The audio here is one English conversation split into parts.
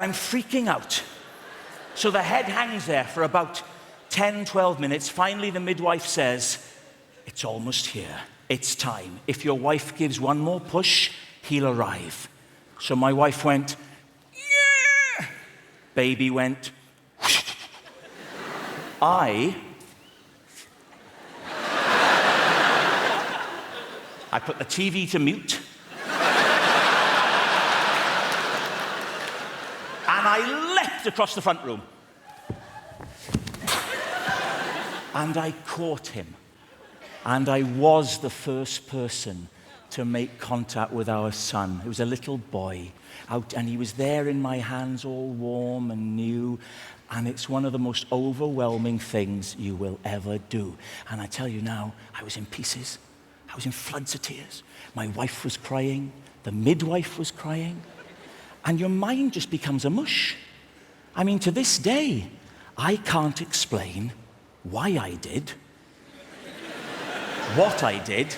I'm freaking out. So the head hangs there for about 10, 12 minutes. Finally, the midwife says, "It's almost here. It's time. If your wife gives one more push, he'll arrive." So my wife went, "Yeah." Baby went, I put the TV to mute. And I leapt across the front room. And I caught him. And I was the first person to make contact with our son. He was a little boy out, and he was there in my hands, all warm and new. And it's one of the most overwhelming things you will ever do. And I tell you now, I was in pieces. I was in floods of tears. My wife was crying. The midwife was crying. And your mind just becomes a mush. I mean, to this day, I can't explain why I did, what I did,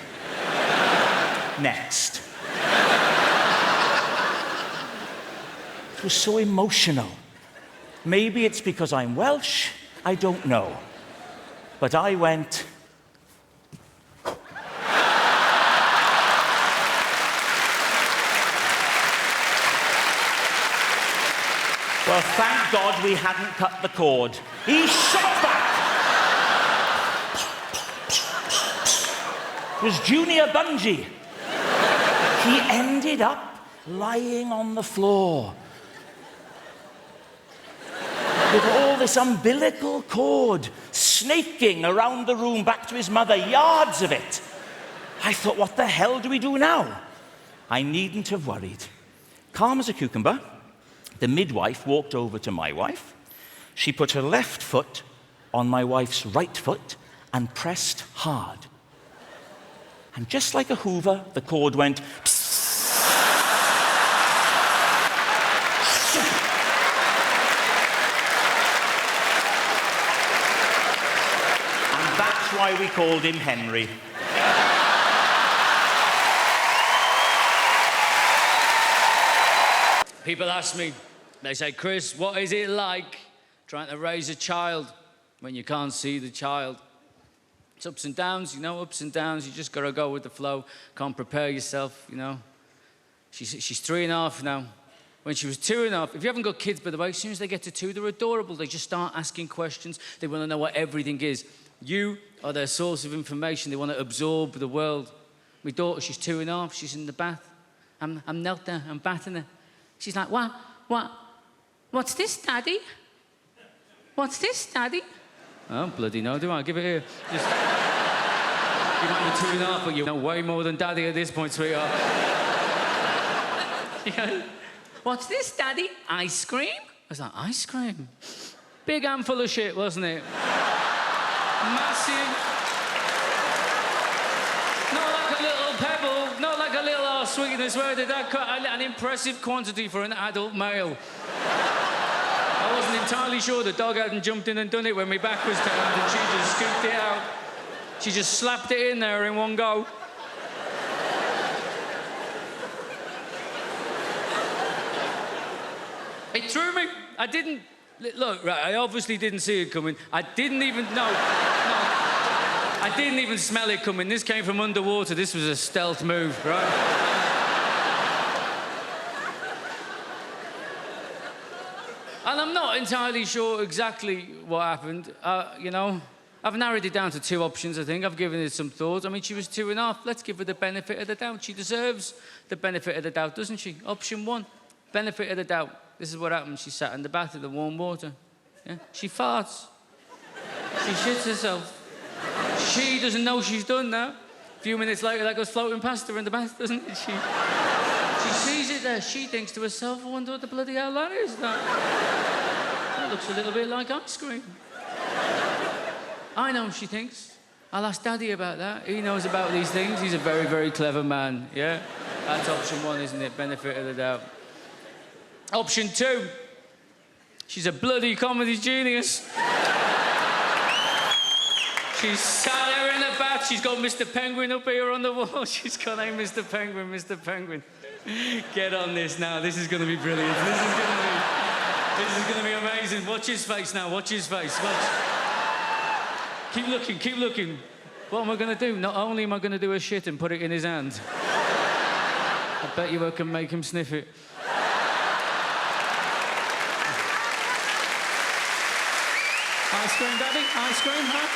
next. It was so emotional. Maybe it's because I'm Welsh, I don't know. But I went... Well, thank God we hadn't cut the cord. He shot back! It was Junior Bungee. He ended up lying on the floor with all this umbilical cord snaking around the room back to his mother, yards of it. I thought, what the hell do we do now? I needn't have worried. Calm as a cucumber, the midwife walked over to my wife. She put her left foot on my wife's right foot and pressed hard. And just like a Hoover, the cord went... And that's why we called him Henry. People ask me, they say, "Chris, what is it like trying to raise a child when you can't see the child?" It's ups and downs, you know, ups and downs. You just got to go with the flow. Can't prepare yourself, you know. She's 3.5 now. When she was 2.5, if you haven't got kids, by the way, as soon as they get to 2, they're adorable. They just start asking questions. They want to know what everything is. You are their source of information. They want to absorb the world. My daughter, she's 2.5. She's in the bath. I'm knelt there. I'm bathing her. She's like, what's this, Daddy? What's this, Daddy? I don't bloody know, do I? Give it here. Just... You might be 2.5, but you know way more than Daddy at this point, sweetheart. Yeah. "What's this, Daddy? Ice cream?" I was like, "Ice cream?" Big handful of shit, wasn't it? Massive. Not like a little pebble, not like a little arse sweetness. Where did that cut? An impressive quantity for an adult male. I wasn't entirely sure the dog hadn't jumped in and done it when my back was turned, and she just scooped it out. She just slapped it in there in one go. It threw me. I didn't... Look, right, I obviously didn't see it coming. I didn't even... No. I didn't even smell it coming. This came from underwater. This was a stealth move, right? And I'm not entirely sure exactly what happened. You know, I've narrowed it down to 2 options, I think. I've given it some thought. I mean, she was 2.5. Let's give her the benefit of the doubt. She deserves the benefit of the doubt, doesn't she? Option 1, benefit of the doubt. This is what happened. She sat in the bath in the warm water. Yeah? She farts. She shits herself. She doesn't know she's done that. A few minutes later, that goes floating past her in the bath, doesn't it? She sees it there. She thinks to herself, "I wonder what the bloody hell that is." That looks a little bit like ice cream. I know, she thinks. I'll ask Daddy about that. He knows about these things. He's a very, very clever man, yeah? That's option 1, isn't it? Benefit of the doubt. Option 2. She's a bloody comedy genius. She's sat there in the bath. She's got Mr. Penguin up here on the wall. She's got, "Hey, Mr. Penguin, Mr. Penguin. Get on this now. This is going to be brilliant. This is going to be..." This is going to be amazing. Watch his face now. Watch his face. Watch. Keep looking. Keep looking. What am I going to do? Not only am I going to do a shit and put it in his hand, I bet you I can make him sniff it. Ice cream, Daddy? Ice cream, huh?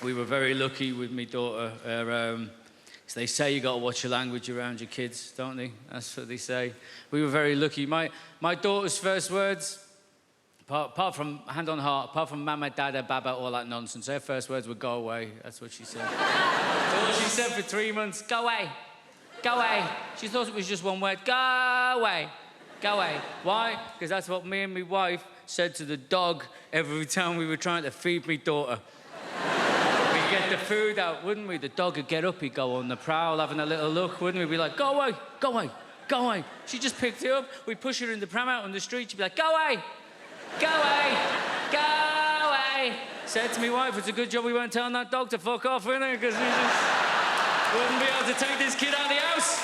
We were very lucky with my daughter. They say you got to watch your language around your kids, don't they? That's what they say. We were very lucky. My daughter's first words, apart from hand on heart, apart from mama, dada, baba, all that nonsense, her first words were go away. That's what she said. That's all she said for 3 months. Go away. Go away. She thought it was just one word. Go away. Go away. Why? Because that's what me and my wife said to the dog every time we were trying to feed my daughter. We'd get the food out, wouldn't we? The dog would get up, he'd go on the prowl, having a little look, wouldn't we? We'd be like, go away, go away, go away. She just picked it up. We'd push her in the pram out on the street. She'd be like, go away, go away, go away. Said to my wife, it's a good job we weren't telling that dog to fuck off, innit? Because we just wouldn't be able to take this kid out of the house.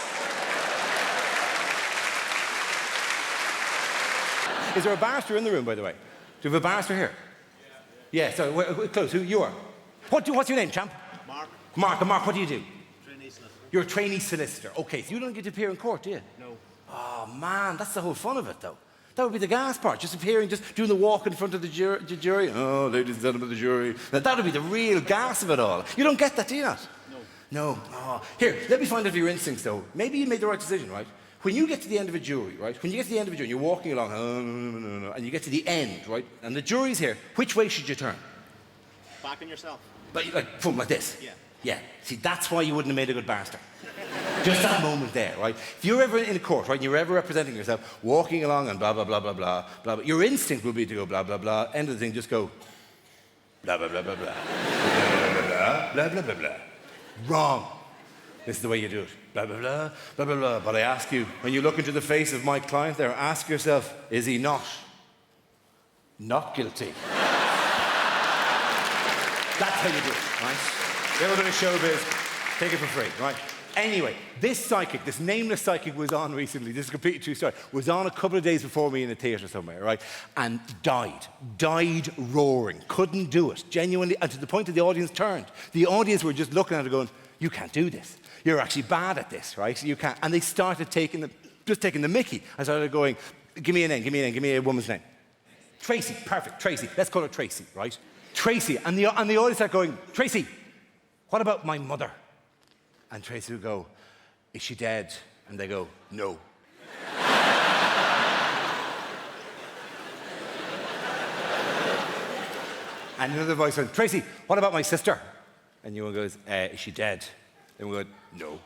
Is there a barrister in the room, by the way? Do we have a barrister here? Yeah, so close. Who you are? What's your name, champ? Mark. Mark. And Mark, what do you do? Trainee solicitor. You're a trainee solicitor. Okay, so you don't get to appear in court, do you? No. Oh, man, that's the whole fun of it, though. That would be the gas part, just appearing, just doing the walk in front of the jury. Oh, ladies and gentlemen of the jury. Now, that would be the real gas of it all. You don't get that, do you not? No. Oh. Here, let me find out your instincts, though. Maybe you made the right decision, right? When you get to the end of a jury, right? When you get to the end of a jury, you're walking along, no, and you get to the end, right? And the jury's here. Which way should you turn? Back on yourself. Like this? Yeah. Yeah. See, that's why you wouldn't have made a good barrister. Just that moment there, right? If you're ever in a court, right, and you're ever representing yourself, walking along and blah, blah, blah, blah, blah, blah, blah, your instinct will be to go blah, blah, blah, end of the thing, just go blah, blah, blah, blah, blah, blah, blah, blah, blah, blah. Wrong. This is the way you do it. Blah, blah, blah, blah, blah, blah. But I ask you, when you look into the face of my client there, ask yourself, is he not guilty? That's how you do it, right? You ever been to showbiz, take it for free, right? Anyway, this psychic, this nameless psychic was on recently, this is a completely true story, was on a couple of days before me in a theatre somewhere, right? And died roaring, couldn't do it, genuinely, and to the point that the audience turned. The audience were just looking at her going, you can't do this. You're actually bad at this, right? You can't. And they started taking the mickey. I started going, give me a name, give me a woman's name. Tracy, perfect, Tracy. Let's call her Tracy, right? Tracy. And the audience started going, Tracy, what about my mother? And Tracy would go, is she dead? And they go, no. And another voice went, Tracy, what about my sister? And you one goes, is she dead? And we go, no.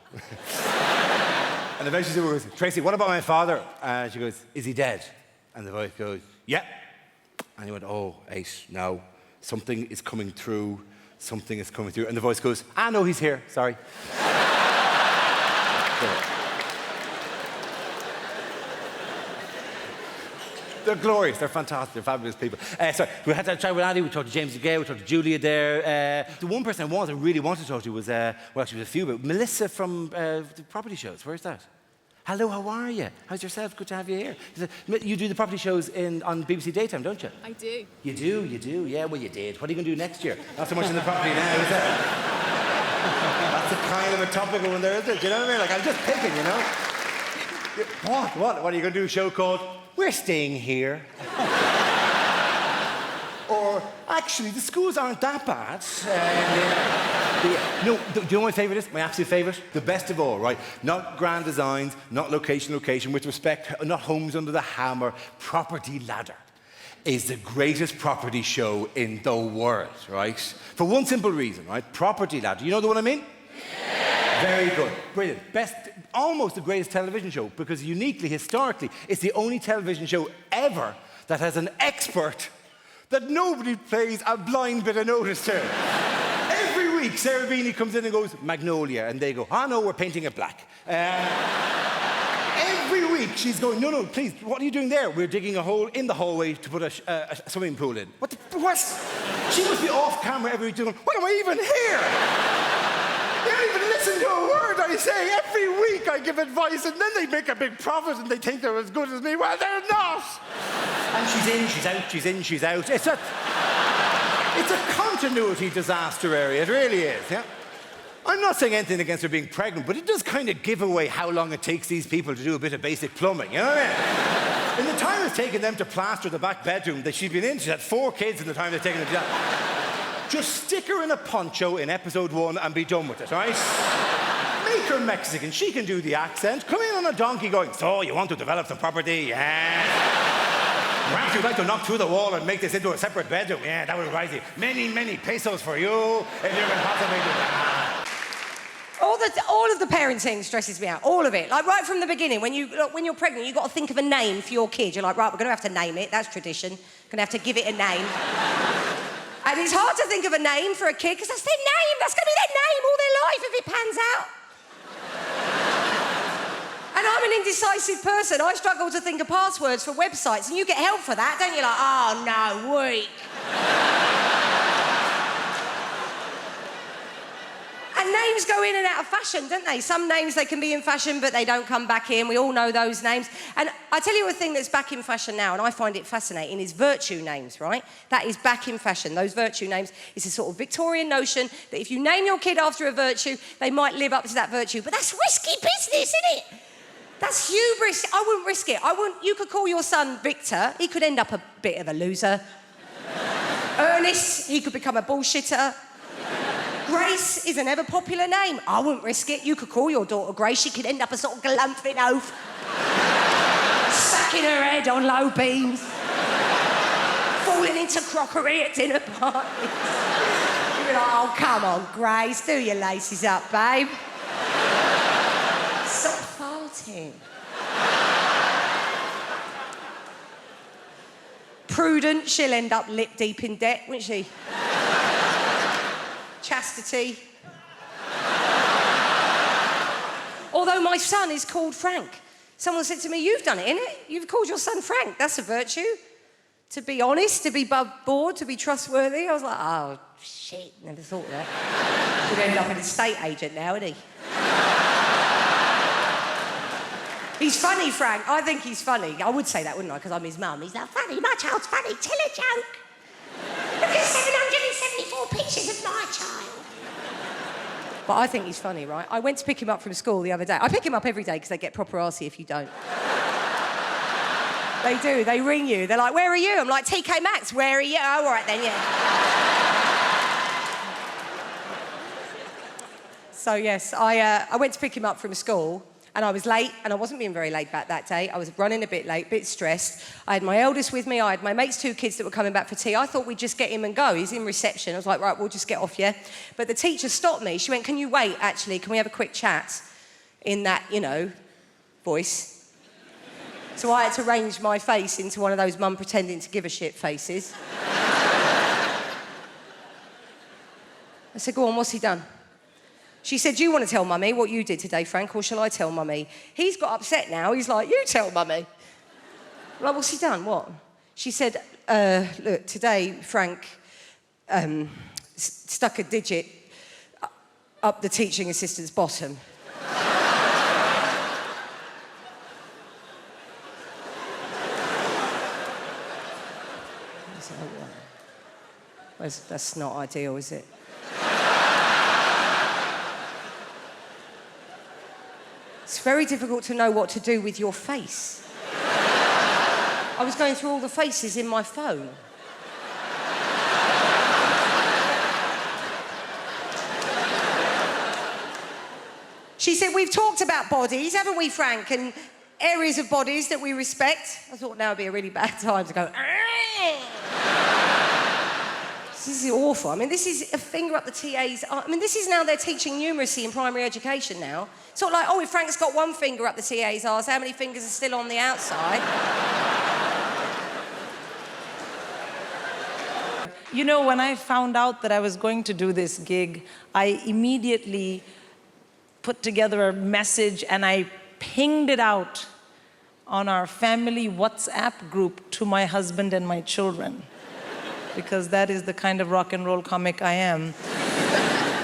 And eventually someone goes, Tracy, what about my father? And she goes, is he dead? And the voice goes, yeah. And he went, oh, Ace, no. Something is coming through. Something is coming through. And the voice goes, no, he's here. Sorry. They're glorious, they're fantastic, they're fabulous people. Sorry, we had that chat with Andy, we talked to James Acaster, we talked to Julia there. The one person I really wanted to talk to was, well, actually, was a few, but Melissa from the property shows. Where's that? Hello, how are you? How's yourself? Good to have you here. You do the property shows on BBC Daytime, don't you? I do. You do? Yeah, well, you did. What are you going to do next year? Not so much in the property now, is it? That's a kind of a topical one there, isn't it? Do you know what I mean? Like, I'm just picking, you know? What are you going to do? A show called We're Staying Here? Or, actually, the schools aren't that bad. No, do you know what my favourite is? My absolute favourite? The best of all, right? Not grand designs, not location, with respect, not homes under the hammer. Property Ladder is the greatest property show in the world, right? For one simple reason, right? Property Ladder. You know the one I mean? Yeah. Very good. Brilliant. Best, almost the greatest television show, because uniquely, historically, it's the only television show ever that has an expert that nobody pays a blind bit of notice to. Every week, Sarah Beanie comes in and goes, Magnolia, and they go, no, we're painting it black. Every week, she's going, no, please, what are you doing there? We're digging a hole in the hallway to put a swimming pool in. What? She must be off camera every week doing, why am I even here? The only say, every week I give advice and then they make a big profit and they think they're as good as me. Well, they're not. And she's in, she's out, she's in, she's out. It's a continuity disaster area, it really is, yeah? I'm not saying anything against her being pregnant, but it does kind of give away how long it takes these people to do a bit of basic plumbing, you know what I mean? In the time it's taken them to plaster the back bedroom that she's been in, she's had 4 kids in the time they've taken them to that. Just stick her in a poncho in episode 1 and be done with it, right? Make her Mexican, she can do the accent. Come in on a donkey going, so you want to develop some property? Yeah. Perhaps you'd like to knock through the wall and make this into a separate bedroom. Yeah, that would rise you many, many pesos for you if you can possibly do that. All of the parenting stresses me out, all of it. Like right from the beginning, when you're pregnant, you've got to think of a name for your kid. You're like, right, we're going to have to name it. That's tradition. Going to have to give it a name. And it's hard to think of a name for a kid because that's their name. That's going to be their name all their life if it pans out. And I'm an indecisive person. I struggle to think of passwords for websites, and you get help for that, don't you? Like, oh no, weak. And names go in and out of fashion, don't they? Some names, they can be in fashion, but they don't come back in. We all know those names. And I tell you a thing that's back in fashion now, and I find it fascinating, is virtue names, right? That is back in fashion, those virtue names. It's a sort of Victorian notion that if you name your kid after a virtue, they might live up to that virtue. But that's risky business, isn't it? That's hubris. I wouldn't risk it. You could call your son Victor. He could end up a bit of a loser. Ernest, he could become a bullshitter. Grace is an ever-popular name. I wouldn't risk it. You could call your daughter Grace. She could end up a sort of galumphing oaf. Stacking her head on low beams. Falling into crockery at dinner parties. You'd be like, oh, come on, Grace. Do your laces up, babe. Stop farting. Prudent, she'll end up lip deep in debt, won't she? Chastity. Although my son is called Frank. Someone said to me, you've done it, innit? You've called your son Frank. That's a virtue. To be honest, to be above board, to be trustworthy. I was like, oh, shit, never thought of that. He'd end up an estate agent now, isn't he? He's funny, Frank. I think he's funny. I would say that, wouldn't I? Because I'm his mum. He's like, funny, my child's funny. Tell a joke. Look at 774 pictures of my child. But I think he's funny, right? I went to pick him up from school the other day. I pick him up every day because they get proper arsey if you don't. They do. They ring you. They're like, where are you? I'm like, TK Maxx, where are you? Oh, all right then, yeah. So, yes, I went to pick him up from school. And I was late, and I wasn't being very laid back that day. I was running a bit late, a bit stressed. I had my eldest with me. I had my mate's 2 kids that were coming back for tea. I thought we'd just get him and go. He's in reception. I was like, right, we'll just get off, yeah? But the teacher stopped me. She went, can you wait, actually? Can we have a quick chat? In that, you know, voice. So I had to arrange my face into one of those mum pretending to give a shit faces. I said, go on, what's he done? She said, do you want to tell Mummy what you did today, Frank, or shall I tell Mummy? He's got upset now. He's like, you tell Mummy. I'm like, what's he done? What? She said, look, today, Frank stuck a digit up the teaching assistant's bottom. I said, oh, well, that's not ideal, is it? It's very difficult to know what to do with your face. I was going through all the faces in my phone. She said, we've talked about bodies, haven't we, Frank? And areas of bodies that we respect. I thought now would be a really bad time to go, this is awful. I mean, this is a finger up the TA's... I mean, this is now they're teaching numeracy in primary education now. It's not like, oh, if Frank's got one finger up the TA's arse, how many fingers are still on the outside? You know, when I found out that I was going to do this gig, I immediately put together a message and I pinged it out on our family WhatsApp group to my husband and my children. Because that is the kind of rock and roll comic I am.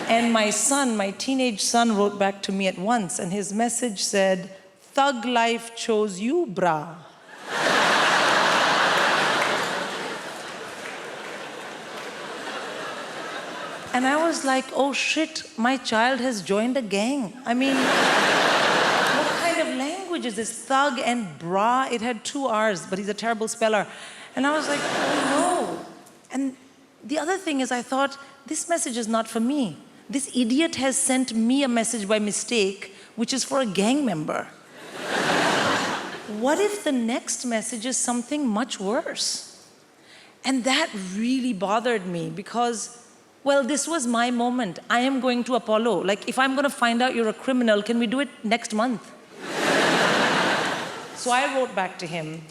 And my son, my teenage son, wrote back to me at once, and his message said, "Thug life chose you, brah." And I was like, oh shit, my child has joined a gang. I mean, what kind of language is this? Thug and bra, it had 2 R's, but he's a terrible speller. And I was like, oh no. And the other thing is I thought, this message is not for me. This idiot has sent me a message by mistake, which is for a gang member. What if the next message is something much worse? And that really bothered me because, well, this was my moment. I am going to Apollo. Like, if I'm going to find out you're a criminal, can we do it next month? So I wrote back to him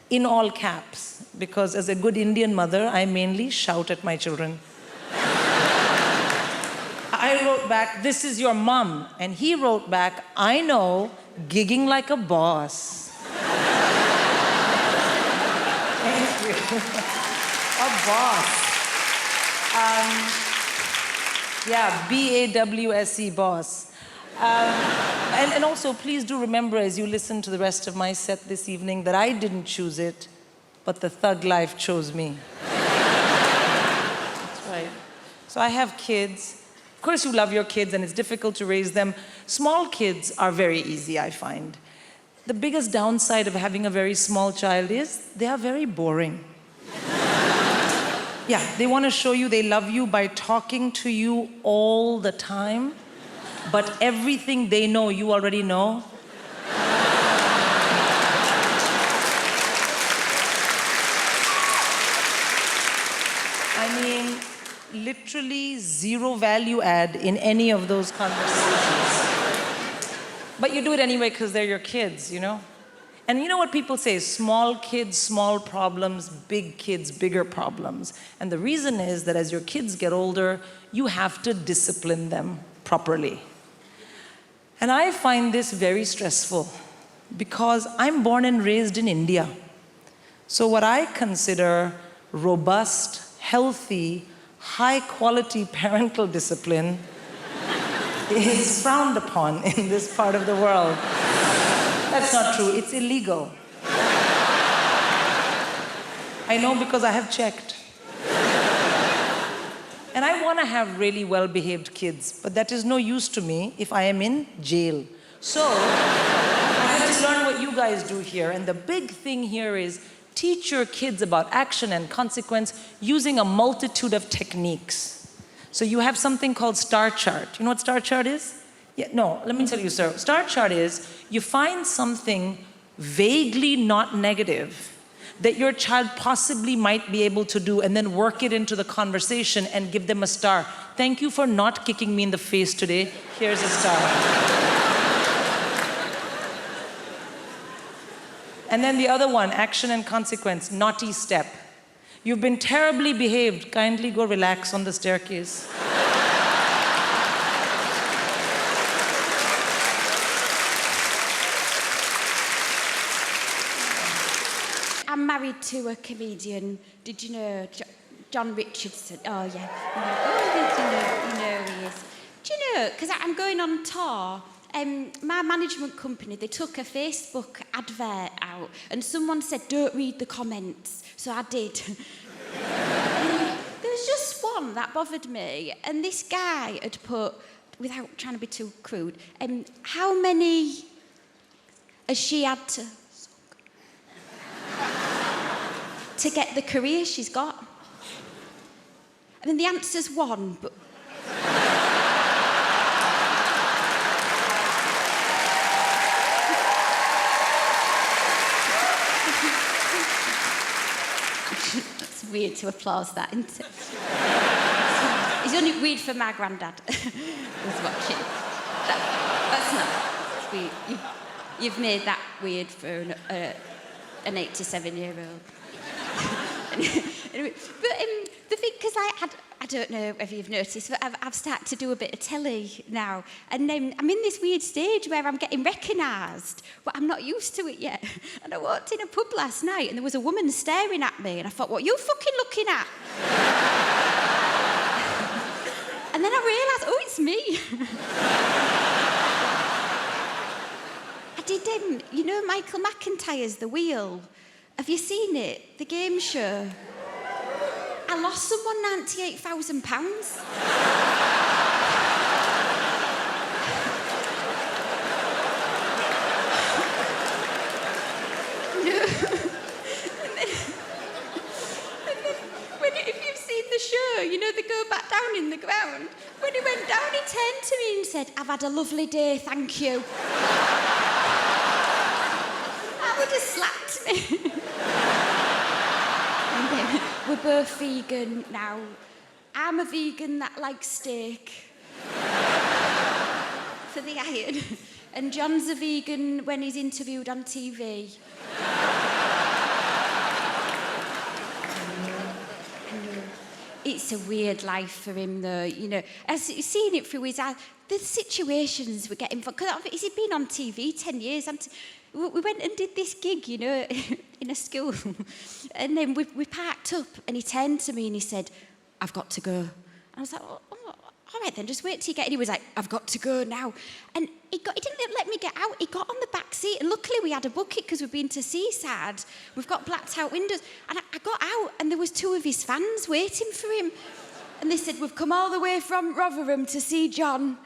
in all caps, because as a good Indian mother, I mainly shout at my children. I wrote back, "This is your mom." And he wrote back, "I know, gigging like a boss." Thank you. A boss. Yeah, B-A-W-S-E, boss. And also, please do remember as you listen to the rest of my set this evening that I didn't choose it, but the thug life chose me. That's right. So I have kids. Of course, you love your kids, and it's difficult to raise them. Small kids are very easy, I find. The biggest downside of having a very small child is they are very boring. Yeah, they want to show you they love you by talking to you all the time, but everything they know, you already know. I mean, literally zero value add in any of those conversations. But you do it anyway because they're your kids, you know? And you know what people say, small kids, small problems, big kids, bigger problems. And the reason is that as your kids get older, you have to discipline them properly. And I find this very stressful because I'm born and raised in India. So what I consider robust, healthy, high-quality parental discipline is frowned upon in this part of the world. That's not true. It's illegal. I know because I have checked. And I want to have really well-behaved kids, but that is no use to me if I am in jail. So I have to learn what you guys do here. And the big thing here is teach your kids about action and consequence using a multitude of techniques. So you have something called star chart. You know what star chart is? Yeah, no, let me tell you, sir. Star chart is you find something vaguely not negative that your child possibly might be able to do and then work it into the conversation and give them a star. Thank you for not kicking me in the face today. Here's a star. And then the other one, action and consequence, naughty step. You've been terribly behaved. Kindly go relax on the staircase. I'm married to a comedian. Did you know John Richardson? Oh, yeah. Oh, did you know he is? Do you know, because I'm going on tour, my management company, they took a Facebook advert out and someone said, don't read the comments. So I did. There was just one that bothered me. And this guy had put, without trying to be too crude, how many has she had to get the career she's got? I mean, the answer's 1, but... It's weird to applause that, isn't it? It's only weird for my granddad who's watching. That's not... It's weird. You've made that weird for an 87-year-old. Anyway, but the thing, because I don't know if you've noticed, but I've started to do a bit of telly now, and I'm in this weird stage where I'm getting recognised, but I'm not used to it yet. And I walked in a pub last night, and there was a woman staring at me, and I thought, what are you fucking looking at? And And then I realised, oh, it's me. I did, you know Michael McIntyre's The Wheel? Have you seen it? The game show? I lost someone £98,000. If you've seen the show, you know, they go back down in the ground. When he went down, he turned to me and said, I've had a lovely day, thank you. That would have slapped me. And then we're both vegan now. I'm a vegan that likes steak for the iron. And John's a vegan when he's interviewed on TV. It's a weird life for him, though, you know. I've seen it through his eyes. The situations we're getting... Because he's been on TV 10 years. We went and did this gig, you know, in a school. And then we parked up, and he turned to me and he said, I've got to go. And I was like, oh, all right then, just wait till you get in. He was like, I've got to go now. And he didn't let me get out. He got on the back seat, and luckily we had a bucket because we've been to Seaside. We've got blacked out windows. And I got out, and there was 2 of his fans waiting for him. And they said, we've come all the way from Rotherham to see John.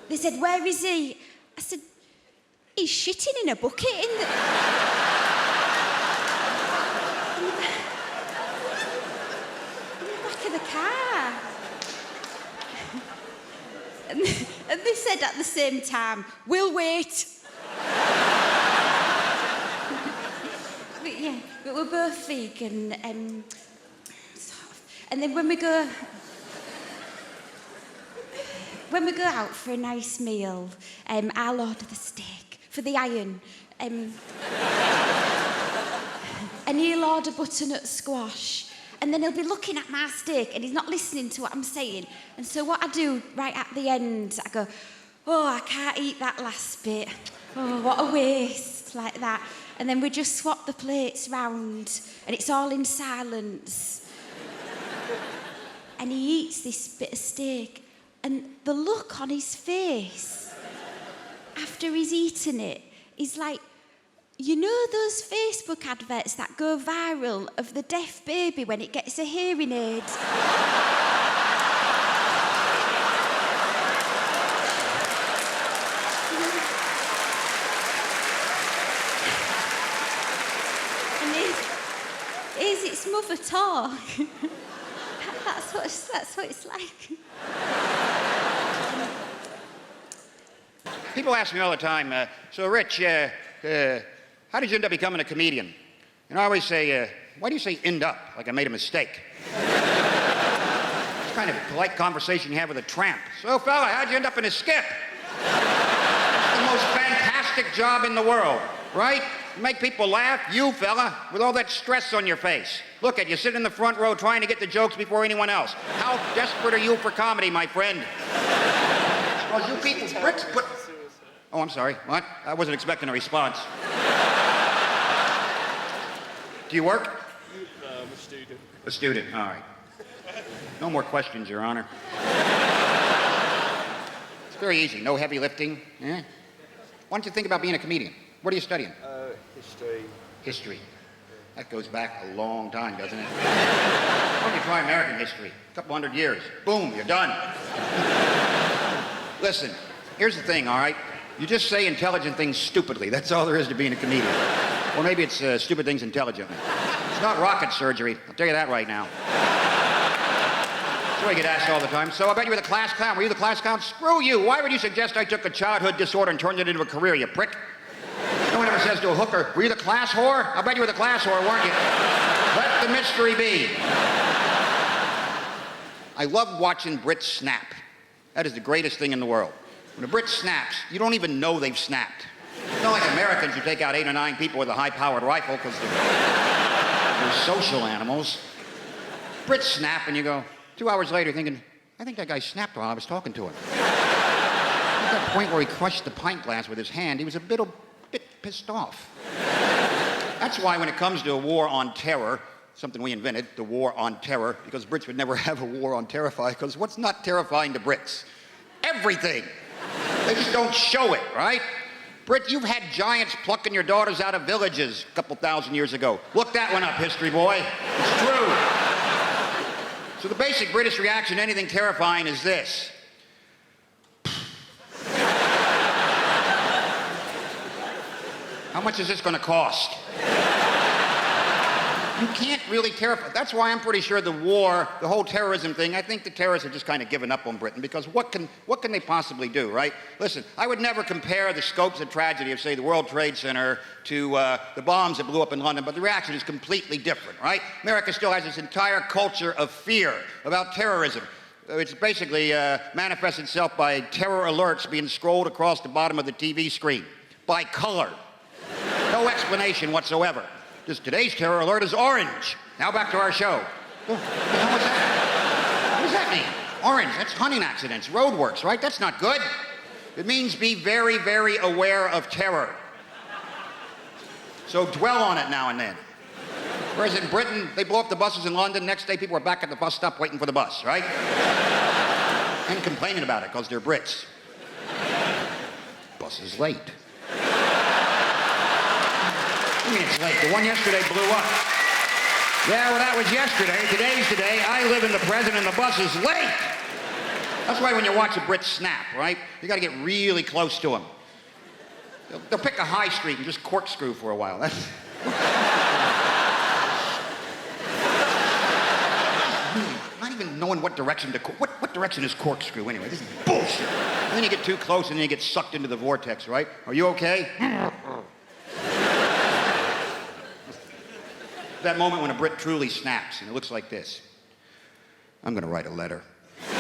They said, where is he? I said, he's shitting in a bucket in the back of the car. And they said at the same time, we'll wait. But we're both vegan. And then when we go out for a nice meal, I'll order the steak for the iron. And he'll order butternut squash. And then he'll be looking at my steak and he's not listening to what I'm saying. And so what I do right at the end, I go, oh, I can't eat that last bit. Oh, what a waste, like that. And then we just swap the plates round and it's all in silence. And he eats this bit of steak and the look on his face after he's eaten it is like, you know those Facebook adverts that go viral of the deaf baby when it gets a hearing aid? And here's its mother talk. That's what it's like. People ask me all the time, so Rich, how did you end up becoming a comedian? And I always say, why do you say end up, like I made a mistake? It's kind of a polite conversation you have with a tramp. So, fella, how'd you end up in a skip? It's the most fantastic job in the world, right? You make people laugh, you, fella, with all that stress on your face. Look at you, sitting in the front row trying to get the jokes before anyone else. How desperate are you for comedy, my friend? Well, you people, bricks put... Oh, I'm sorry. What? I wasn't expecting a response. Do you work? I'm a student. A student, all right. No more questions, Your Honor. It's very easy. No heavy lifting. Yeah? Why don't you think about being a comedian? What are you studying? History. History. That goes back a long time, doesn't it? Why don't you try American history? A couple 100 years. Boom, you're done. Listen, here's the thing, all right? You just say intelligent things stupidly. That's all there is to being a comedian. Or maybe it's stupid things intelligently. It's not rocket surgery. I'll tell you that right now. So I get asked all the time, so I bet you were the class clown. Were you the class clown? Screw you. Why would you suggest I took a childhood disorder and turned it into a career, you prick? No one ever says to a hooker, were you the class whore? I bet you were the class whore, weren't you? Let the mystery be. I love watching Brits snap. That is the greatest thing in the world. When a Brit snaps, you don't even know they've snapped. It's not like Americans who take out 8 or 9 people with a high-powered rifle because they're social animals. Brits snap and you go, 2 hours later thinking, I think that guy snapped while I was talking to him. At that point where he crushed the pint glass with his hand, he was a bit pissed off. That's why when it comes to a war on terror, something we invented, the war on terror, because Brits would never have a war on terrify, because what's not terrifying to Brits? Everything. They just don't show it, right? Brit, you've had giants plucking your daughters out of villages a couple thousand years ago. Look that one up, history boy. It's true. So the basic British reaction to anything terrifying is this. How much is this going to cost? You can't really terrify. That's why I'm pretty sure the war, the whole terrorism thing, I think the terrorists have just kind of given up on Britain, because what can they possibly do, right? Listen, I would never compare the scopes of tragedy of, say, the World Trade Center to the bombs that blew up in London, but the reaction is completely different, right? America still has this entire culture of fear about terrorism. It's basically manifests itself by terror alerts being scrolled across the bottom of the TV screen by color. No explanation whatsoever. Just today's terror alert is orange. Now back to our show. What the hell was that? What does that mean? Orange, that's hunting accidents, roadworks, right? That's not good. It means be very, very aware of terror. So dwell on it now and then. Whereas in Britain, they blow up the buses in London, next day people are back at the bus stop waiting for the bus, right? And complaining about it because they're Brits. Bus is late. I mean, it's late. The one yesterday blew up. Yeah, well, that was yesterday. Today's today. I live in the present and the bus is late. That's why when you watch a Brit snap, right, you got to get really close to them. They'll pick a high street and just corkscrew for a while. That's... Not even knowing what direction to... What direction is corkscrew anyway? This is bullshit. And then you get too close and then you get sucked into the vortex, right? Are you okay? That moment when a Brit truly snaps, and it looks like this. I'm going to write a letter. That's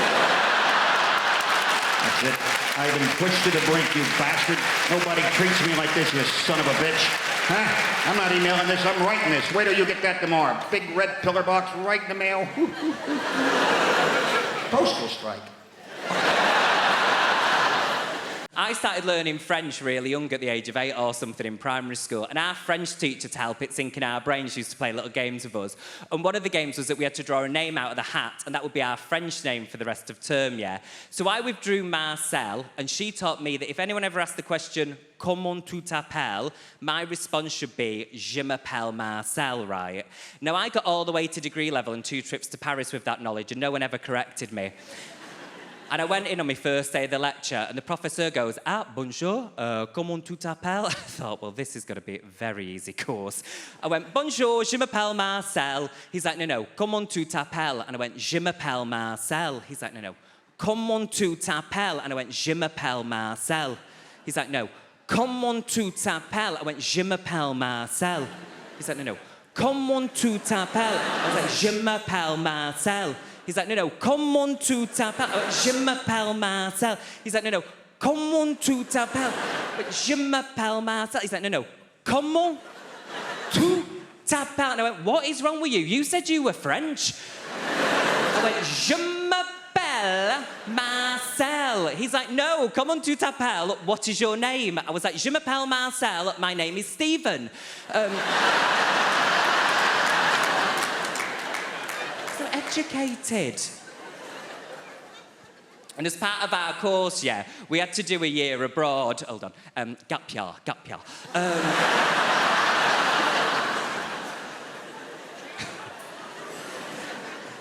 it. I've been pushed to the brink, you bastard. Nobody treats me like this, you son of a bitch. Huh? I'm not emailing this, I'm writing this. Wait till you get that tomorrow. Big red pillar box right in the mail. Postal strike. I started learning French really young, at the age of 8 or something, in primary school. And our French teacher, to help it sink in our brains, used to play little games with us. And one of the games was that we had to draw a name out of the hat, and that would be our French name for the rest of term, yeah? So I withdrew Marcel, and she taught me that if anyone ever asked the question, comment tu t'appelles, my response should be, je m'appelle Marcel, right? Now, I got all the way to degree level and 2 trips to Paris with that knowledge, and no one ever corrected me. And I went in on my first day of the lecture, and the professor goes, bonjour, comment tu t'appelles? I thought, well, this is going to be a very easy course. I went, bonjour, je m'appelle Marcel. He's like, no, comment tu t'appelles? And I went, je m'appelle Marcel. He's like, no, comment tu t'appelles? And I went, je m'appelle Marcel. He's like, no, comment tu t'appelles? I went, je m'appelle Marcel. He's like, no, comment tu t'appelles? I was like, je m'appelle Marcel. He's like, no, comment tu t'appelles? Je m'appelle Marcel. He's like, no, comment tu t'appelles? Je m'appelle Marcel. He's like, no, comment tu t'appelles? And I went, what is wrong with you? You said you were French. I went, je m'appelle Marcel. He's like, no, comment tu t'appelles? What is your name? I was like, je m'appelle Marcel. My name is Stephen. Educated. And as part of our course, yeah, we had to do a year abroad. Hold on. Gap year.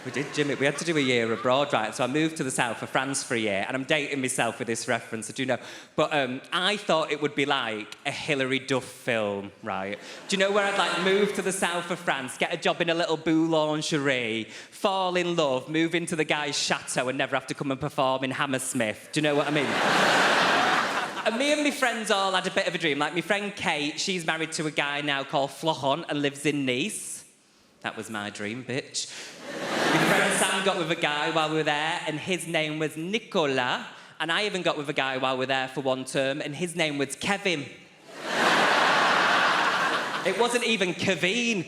We did, Jimmy. We had to do a year abroad, right? So I moved to the south of France for a year, and I'm dating myself with this reference, I do know. But I thought it would be like a Hilary Duff film, right? Do you know where I'd like move to the south of France, get a job in a little boulangerie, fall in love, move into the guy's chateau and never have to come and perform in Hammersmith? Do you know what I mean? And me and my friends all had a bit of a dream. Like my friend Kate, she's married to a guy now called Florent and lives in Nice. That was my dream, bitch. My friend Sam got with a guy while we were there, and his name was Nicolas. And I even got with a guy while we were there for one term, and his name was Kevin. It wasn't even Kevin.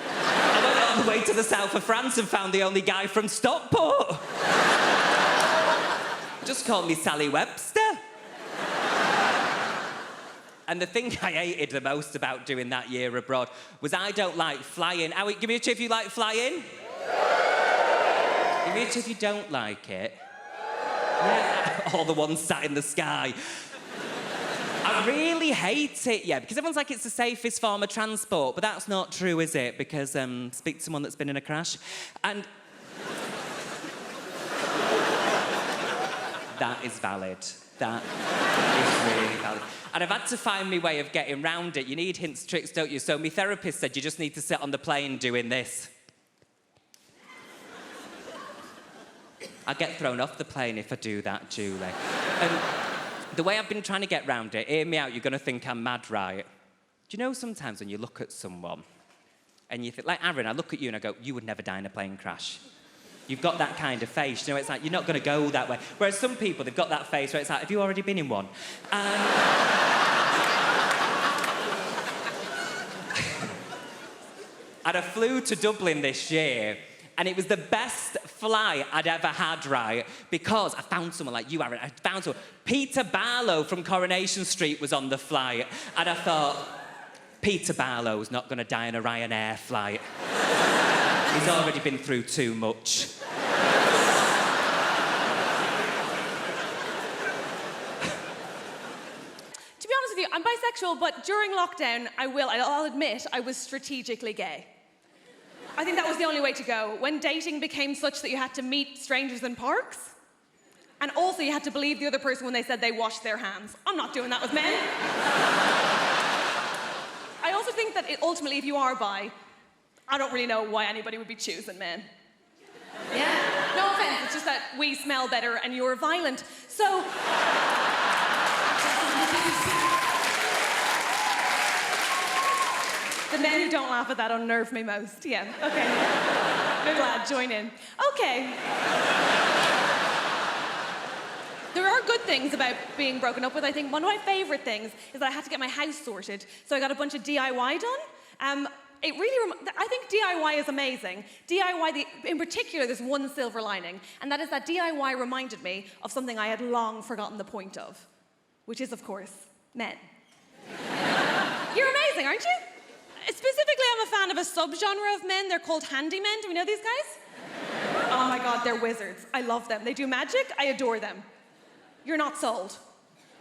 I went all the way to the south of France and found the only guy from Stockport. Just call me Sally Webster. And the thing I hated the most about doing that year abroad was I don't like flying. Give me a cheer if you like flying. Give me a cheer if you don't like it. Yeah, all the ones sat in the sky. I really hate it, yeah, because everyone's like it's the safest form of transport, but that's not true, is it? Because speak to someone that's been in a crash. And that is valid. That is really valid. And I've had to find my way of getting round it. You need hints, tricks, don't you? So my therapist said you just need to sit on the plane doing this. I get thrown off the plane if I do that, Julie. And the way I've been trying to get round it, hear me out, you're going to think I'm mad, right? Do you know sometimes when you look at someone and you think, like Aaron, I look at you and I go, you would never die in a plane crash. You've got that kind of face, you know, it's like, you're not going to go that way. Whereas some people, they've got that face where it's like, have you already been in one? And I flew to Dublin this year, and it was the best flight I'd ever had, right? Because I found someone like you, Aaron. I found someone. Peter Barlow from Coronation Street was on the flight. And I thought, Peter Barlow's not going to die on a Ryanair flight. He's already been through too much. To be honest with you, I'm bisexual, but during lockdown, I'll admit, I was strategically gay. I think that was the only way to go. When dating became such that you had to meet strangers in parks, and also you had to believe the other person when they said they washed their hands. I'm not doing that with men. I also think that ultimately, if you are bi, I don't really know why anybody would be choosing men. Yeah? No offense, it's just that we smell better and you're violent. So... The men who don't laugh at that unnerve me most. Yeah, okay. Good lad, join in. Okay. There are good things about being broken up with. I think one of my favourite things is that I had to get my house sorted, so I got a bunch of DIY done. I think DIY is amazing. DIY, in particular, there's one silver lining, and that is that DIY reminded me of something I had long forgotten the point of, which is, of course, men. You're amazing, aren't you? Specifically, I'm a fan of a subgenre of men. They're called handymen. Do we know these guys? Oh my God, they're wizards. I love them. They do magic. I adore them. You're not sold.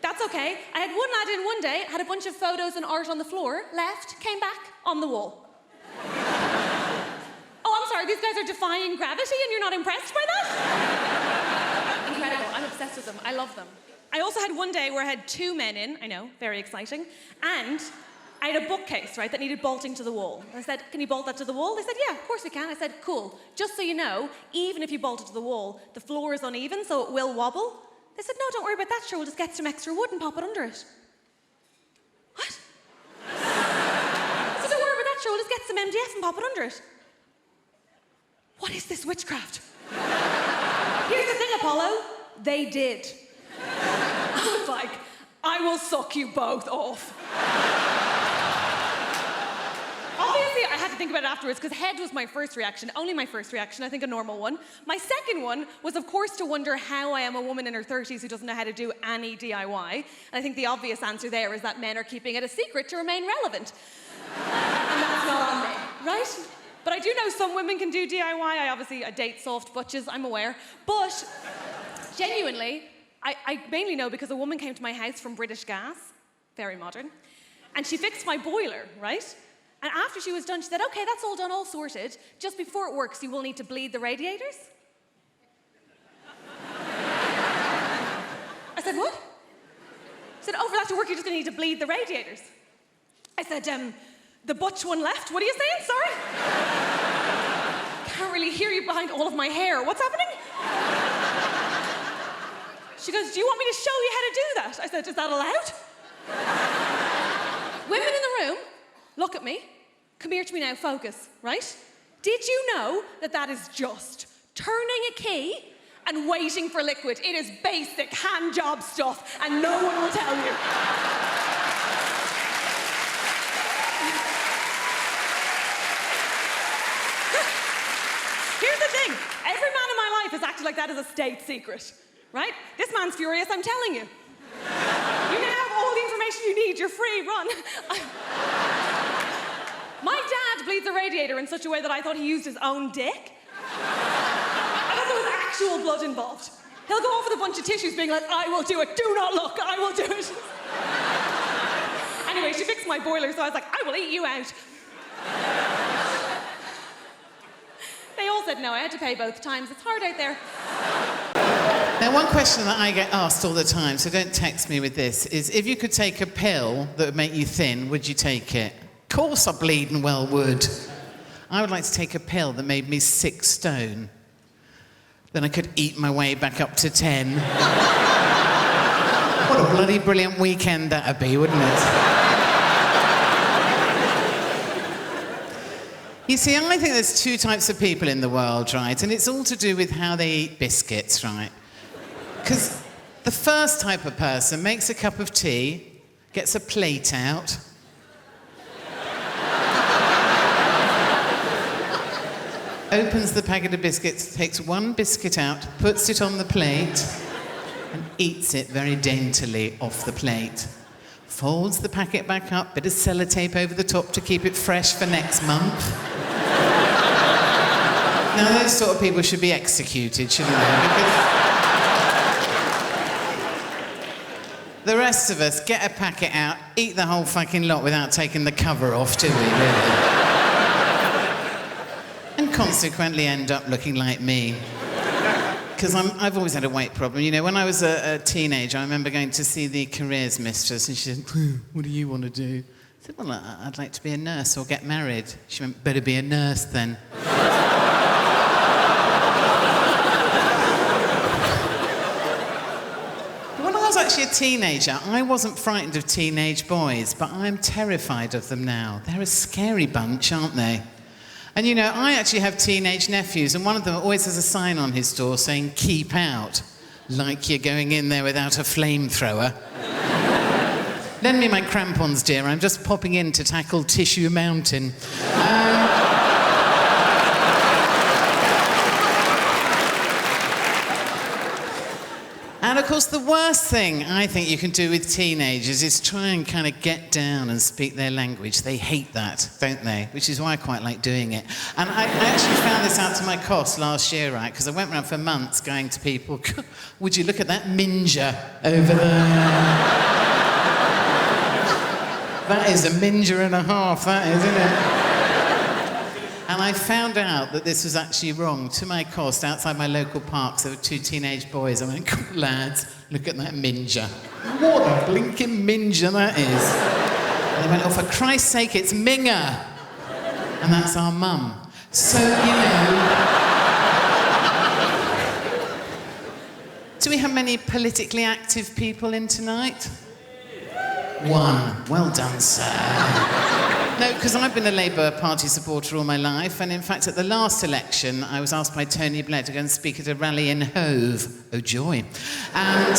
That's okay. I had one lad in one day, had a bunch of photos and art on the floor, left, came back, on the wall. Oh, I'm sorry, these guys are defying gravity and you're not impressed by that? Incredible. I'm obsessed with them. I love them. I also had one day where I had two men in, I know, very exciting, and I had a bookcase, right, that needed bolting to the wall. I said, can you bolt that to the wall? They said, yeah, of course we can. I said, cool. Just so you know, even if you bolt it to the wall, the floor is uneven, so it will wobble. They said, no, don't worry about that, sure, we'll just get some extra wood and pop it under it. What? I said, don't worry about that, sure, we'll just get some MDF and pop it under it. What is this witchcraft? Here's the thing, Apollo. They did. I was like, I will suck you both off. Obviously, I had to think about it afterwards because head was my first reaction, only my first reaction, I think a normal one. My second one was, of course, to wonder how I am a woman in her 30s who doesn't know how to do any DIY. And I think the obvious answer there is that men are keeping it a secret to remain relevant. And that's not on me, right? But I do know some women can do DIY. I date soft butches, I'm aware. But genuinely, I mainly know because a woman came to my house from British Gas, very modern, and she fixed my boiler, right? And after she was done, she said, okay, that's all done, all sorted. Just before it works, you will need to bleed the radiators. I said, what? She said, oh, for that to work, you're just gonna need to bleed the radiators. I said, the butch one left. What are you saying? Sorry? Can't really hear you behind all of my hair. What's happening? She goes, do you want me to show you how to do that? I said, is that allowed? Women in the room, look at me. Come here to me now, focus, right? Did you know that that is just turning a key and waiting for liquid? It is basic hand job stuff, and no one will tell you. Here's the thing. Every man in my life has acted like that as a state secret, right? This man's furious, I'm telling you. You now have all the information you need, you're free. hurry, run. My dad bleeds a radiator in such a way that I thought he used his own dick. I thought there was actual blood involved. He'll go off with a bunch of tissues being like, I will do it, do not look, I will do it. Anyway, she fixed my boiler, so I was like, I will eat you out. They all said no, I had to pay both times. It's hard out there. Now, one question that I get asked all the time, so don't text me with this, is if you could take a pill that would make you thin, would you take it? Of course I bleeding well would. I would like to take a pill that made me 6 stone. Then I could eat my way back up to 10. What a bloody brilliant weekend that'd be, wouldn't it? You see, I think there's 2 types of people in the world, right? And it's all to do with how they eat biscuits, right? Because the first type of person makes a cup of tea, gets a plate out, opens the packet of biscuits, takes 1 biscuit out, puts it on the plate, and eats it very daintily off the plate. Folds the packet back up, bit of sellotape over the top to keep it fresh for next month. Now, those sort of people should be executed, shouldn't they? Because the rest of us get a packet out, eat the whole fucking lot without taking the cover off, do we, really? And consequently end up looking like me. Because I've always had a weight problem. You know, when I was a teenager, I remember going to see the careers mistress, and she said, what do you want to do? I said, well, I'd like to be a nurse or get married. She went, better be a nurse then. When I was actually a teenager, I wasn't frightened of teenage boys, but I'm terrified of them now. They're a scary bunch, aren't they? And you know, I actually have teenage nephews, and one of them always has a sign on his door saying, keep out, like you're going in there without a flamethrower. Lend me my crampons, dear, I'm just popping in to tackle Tissue Mountain. And of course, the worst thing I think you can do with teenagers is try and kind of get down and speak their language. They hate that, don't they? Which is why I quite like doing it. And I actually found this out to my cost last year, right? Because I went around for months going to people, would you look at that minger over there? That is a minger and a half, that is, isn't it? And I found out that this was actually wrong. To my cost, outside my local parks, there were 2 teenage boys. I went, lads, look at that minger. What a blinking minger that is. And they went, oh, for Christ's sake, it's Minger. And that's our mum. So, you know... Do we have many politically active people in tonight? 1. Well done, sir. No, because I've been a Labour Party supporter all my life, and in fact, at the last election, I was asked by Tony Blair to go and speak at a rally in Hove. Oh, joy. And,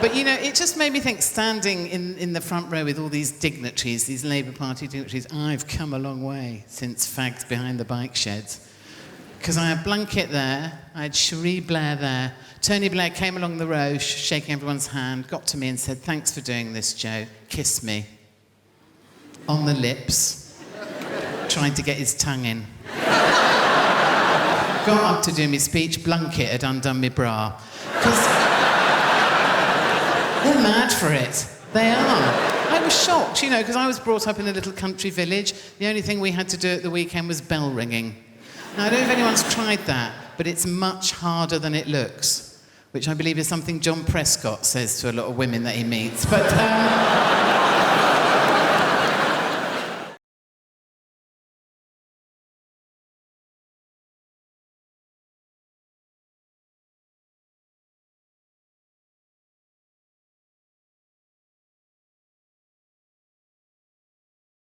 but, you know, it just made me think, standing in the front row with all these dignitaries, these Labour Party dignitaries, I've come a long way since Fags Behind the Bike Sheds. Because I had Blunkett there, I had Cherie Blair there, Tony Blair came along the row, shaking everyone's hand, got to me and said, thanks for doing this, Joe. Kiss me. On the lips, trying to get his tongue in. Got up to do my speech, Blunkett had undone my bra. Because they're mad for it. They are. I was shocked, you know, because I was brought up in a little country village. The only thing we had to do at the weekend was bell ringing. Now, I don't know if anyone's tried that, but it's much harder than it looks, which I believe is something John Prescott says to a lot of women that he meets. But,